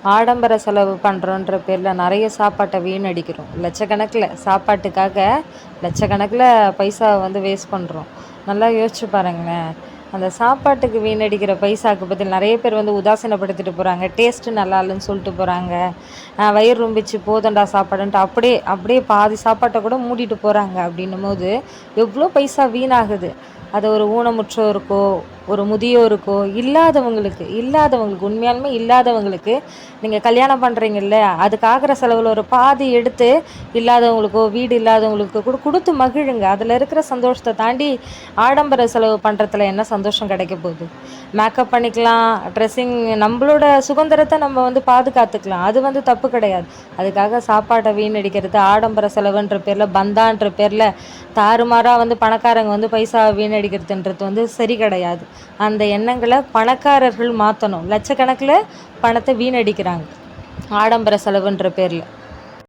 ஆடம்பர செலவு பண்ணுறோன்ற பேரில் நிறைய சாப்பாட்டை வீணடிக்கிறோம். லட்சக்கணக்கில் சாப்பாட்டுக்காக லட்சக்கணக்கில் பைசா வந்து வேஸ்ட் பண்ணுறோம். நல்லா யோசிச்சு பாருங்களேன். அந்த சாப்பாட்டுக்கு வீணடிக்கிற பைசாக்கு பதில் நிறைய பேர் வந்து உதாசீனப்படுத்திட்டு போகிறாங்க. டேஸ்ட்டு நல்லா இல்லைன்னு சொல்லிட்டு போகிறாங்க. வயிறு ரொம்பிச்சு போதண்டா சாப்பாடுன்ட்டு அப்படியே அப்படியே பாதி சாப்பாட்டை கூட மூடிட்டு போகிறாங்க. அப்படின்னும் போது எவ்வளோ பைசா வீணாகுது. அது ஒரு ஊனமுற்றோருக்கோ, ஒரு முதியோருக்கோ, இல்லாதவங்களுக்கு உண்மையாலுமே இல்லாதவங்களுக்கு நீங்கள் கல்யாணம் பண்ணுறீங்கல்ல, அதுக்கு ஆகிற செலவில் ஒரு பாதி எடுத்து இல்லாதவங்களுக்கோ, வீடு இல்லாதவங்களுக்கு கூட கொடுத்து மகிழுங்க. அதில் இருக்கிற சந்தோஷத்தை தாண்டி ஆடம்பர செலவு பண்ணுறதுல என்ன சந்தோஷம் கிடைக்க போகுது? மேக்கப் பண்ணிக்கலாம், ட்ரெஸ்ஸிங், நம்மளோட சுதந்திரத்தை நம்ம வந்து பாதுகாத்துக்கலாம். அது வந்து தப்பு கிடையாது. அதுக்காக சாப்பாட்டை வீணடிக்கிறது, ஆடம்பர செலவுன்ற பேரில், பந்தான்ற பேரில் தாறுமாறாக வந்து பணக்காரங்க வந்து பைசா வீணடிக்கிறதுன்றது வந்து சரி கிடையாது. அந்த எண்ணங்களை பணக்காரர்கள் மாற்றணும். லட்சக்கணக்கில் பணத்தை வீணடிக்கிறாங்க ஆடம்பர செலவுன்ற பேரில்.